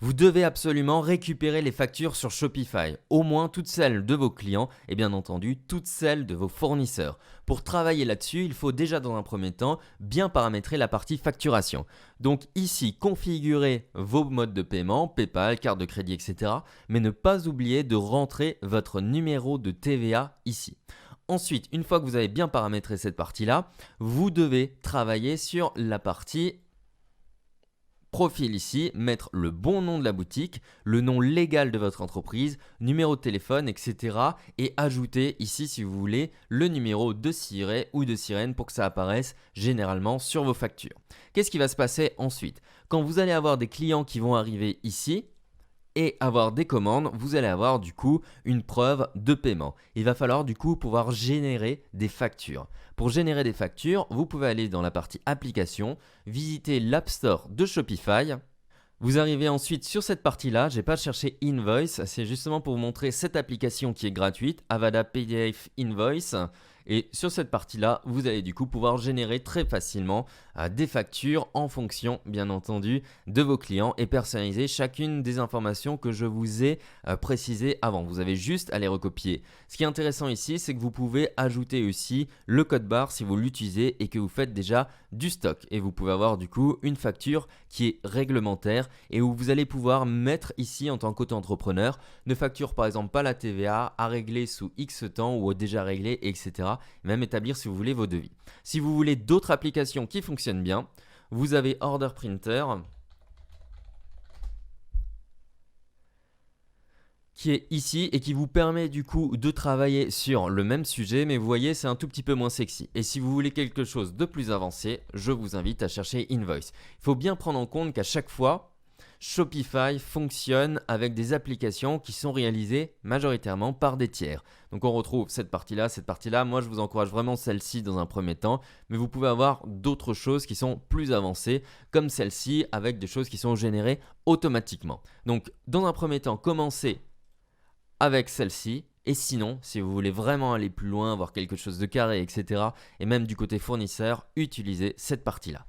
Vous devez absolument récupérer les factures sur Shopify, au moins toutes celles de vos clients et bien entendu toutes celles de vos fournisseurs. Pour travailler là-dessus, il faut déjà dans un premier temps bien paramétrer la partie facturation. Donc ici, configurez vos modes de paiement, PayPal, carte de crédit, etc. Mais ne pas oublier de rentrer votre numéro de TVA ici. Ensuite, une fois que vous avez bien paramétré cette partie-là, vous devez travailler sur la partie profil ici, mettre le bon nom de la boutique, le nom légal de votre entreprise, numéro de téléphone, etc. Et ajouter ici, si vous voulez, le numéro de siret ou de sirène pour que ça apparaisse généralement sur vos factures. Qu'est-ce qui va se passer ensuite? Quand vous allez avoir des clients qui vont arriver ici, et avoir des commandes, vous allez avoir du coup une preuve de paiement. Il va falloir du coup pouvoir générer des factures. Pour générer des factures, vous pouvez aller dans la partie application, visiter l'App Store de Shopify. Vous arrivez ensuite sur cette partie-là, je n'ai pas cherché Invoice, c'est justement pour vous montrer cette application qui est gratuite, Avada PDF Invoice. Et sur cette partie-là, vous allez du coup pouvoir générer très facilement des factures en fonction, bien entendu, de vos clients et personnaliser chacune des informations que je vous ai précisées avant. Vous avez juste à les recopier. Ce qui est intéressant ici, c'est que vous pouvez ajouter aussi le code barre si vous l'utilisez et que vous faites déjà du stock. Et vous pouvez avoir du coup une facture qui est réglementaire et où vous allez pouvoir mettre ici en tant qu'auto-entrepreneur, ne facture par exemple pas la TVA à régler sous X temps ou déjà réglé, etc. Même établir si vous voulez vos devis. Si vous voulez d'autres applications qui fonctionnent bien, vous avez Order Printer qui est ici et qui vous permet du coup de travailler sur le même sujet, mais vous voyez c'est un tout petit peu moins sexy. Et si vous voulez quelque chose de plus avancé, je vous invite à chercher Invoice. Il faut bien prendre en compte qu'à chaque fois, Shopify fonctionne avec des applications qui sont réalisées majoritairement par des tiers. Donc on retrouve cette partie-là. Moi je vous encourage vraiment celle-ci dans un premier temps, mais vous pouvez avoir d'autres choses qui sont plus avancées, comme celle-ci avec des choses qui sont générées automatiquement. Donc dans un premier temps, commencez avec celle-ci. Et sinon, si vous voulez vraiment aller plus loin, avoir quelque chose de carré, etc., et même du côté fournisseur, utilisez cette partie-là.